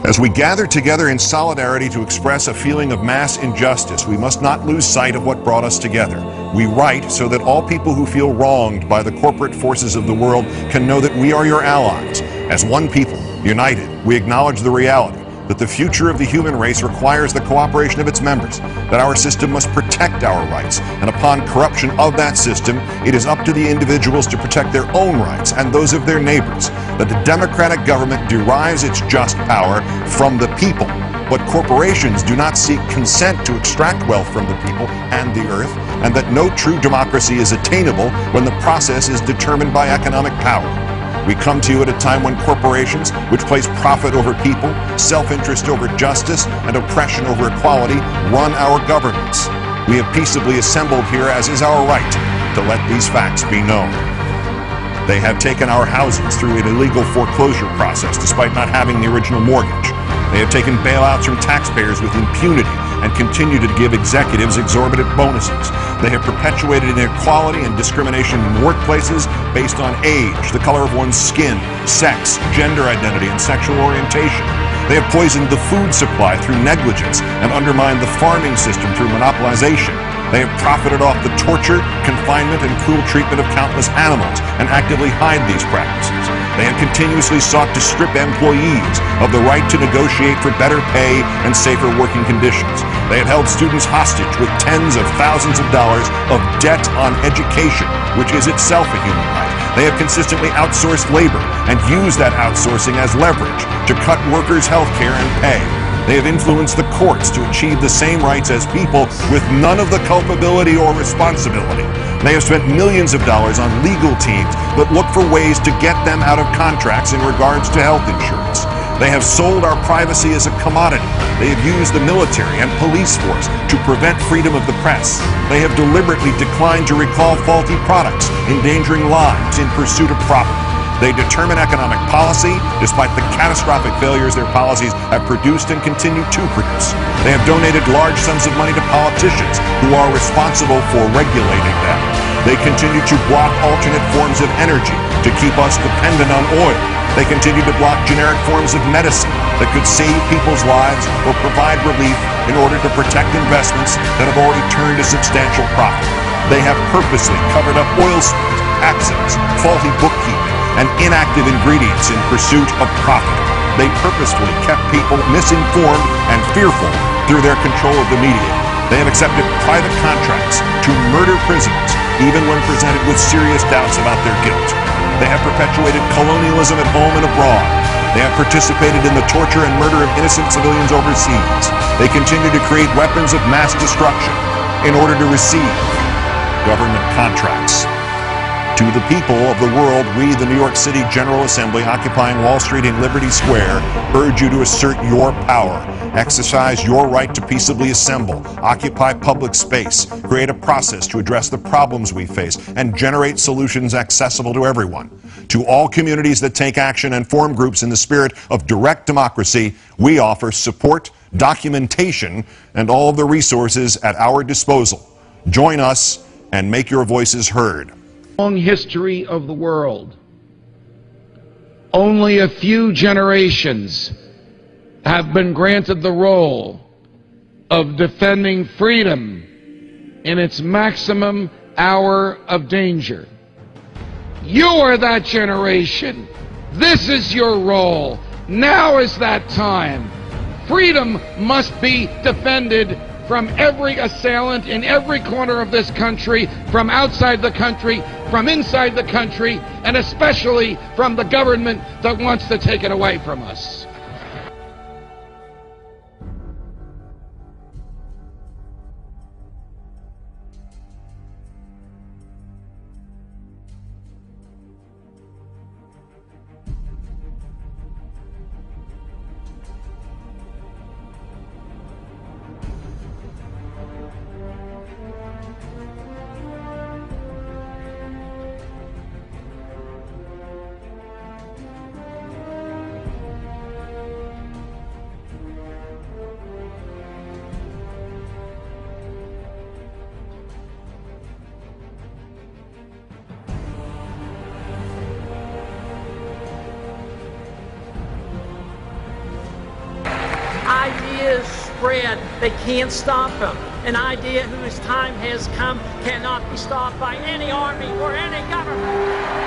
As we gather together in solidarity to express a feeling of mass injustice, we must not lose sight of what brought us together. We write so that all people who feel wronged by the corporate forces of the world can know that we are your allies. As one people, united, we acknowledge the reality that the future of the human race requires the cooperation of its members, that our system must protect our rights, and upon corruption of that system, it is up to the individuals to protect their own rights and those of their neighbors, that the democratic government derives its just power from the people, but corporations do not seek consent to extract wealth from the people and the earth, and that no true democracy is attainable when the process is determined by economic power. We come to you at a time when corporations, which place profit over people, self-interest over justice, and oppression over equality, run our governments. We have peaceably assembled here, as is our right, to let these facts be known. They have taken our houses through an illegal foreclosure process despite not having the original mortgage. They have taken bailouts from taxpayers with impunity and continue to give executives exorbitant bonuses. They have perpetuated inequality and discrimination in workplaces based on age, the color of one's skin, sex, gender identity, and sexual orientation. They have poisoned the food supply through negligence and undermined the farming system through monopolization. They have profited off the torture, confinement, and cruel treatment of countless animals and actively hide these practices. They have continuously sought to strip employees of the right to negotiate for better pay and safer working conditions. They have held students hostage with tens of thousands of dollars of debt on education, which is itself a human right. They have consistently outsourced labor and used that outsourcing as leverage to cut workers' health care and pay. They have influenced the courts to achieve the same rights as people with none of the culpability or responsibility. They have spent millions of dollars on legal teams that look for ways to get them out of contracts in regards to health insurance. They have sold our privacy as a commodity. They have used the military and police force to prevent freedom of the press. They have deliberately declined to recall faulty products, endangering lives in pursuit of profit. They determine economic policy despite the catastrophic failures their policies have produced and continue to produce. They have donated large sums of money to politicians who are responsible for regulating them. They continue to block alternate forms of energy to keep us dependent on oil. They continue to block generic forms of medicine that could save people's lives or provide relief in order to protect investments that have already turned a substantial profit. They have purposely covered up oil spills, accidents, faulty bookkeeping, and inactive ingredients in pursuit of profit. They purposefully kept people misinformed and fearful through their control of the media. They have accepted private contracts to murder prisoners, even when presented with serious doubts about their guilt. They have perpetuated colonialism at home and abroad. They have participated in the torture and murder of innocent civilians overseas. They continue to create weapons of mass destruction in order to receive government contracts. To the people of the world, we, the New York City General Assembly, occupying Wall Street and Liberty Square, urge you to assert your power, exercise your right to peaceably assemble, occupy public space, create a process to address the problems we face, and generate solutions accessible to everyone. To all communities that take action and form groups in the spirit of direct democracy, we offer support, documentation, and all of the resources at our disposal. Join us and make your voices heard. Long history of the world, only a few generations have been granted the role of defending freedom in its maximum hour of danger. You are that generation. This is your role. Now is that time. Freedom must be defended from every assailant in every corner of this country, from outside the country, from inside the country, and especially from the government that wants to take it away from us. ideas spread. They can't stop them. An idea whose time has come cannot be stopped by any army or any government.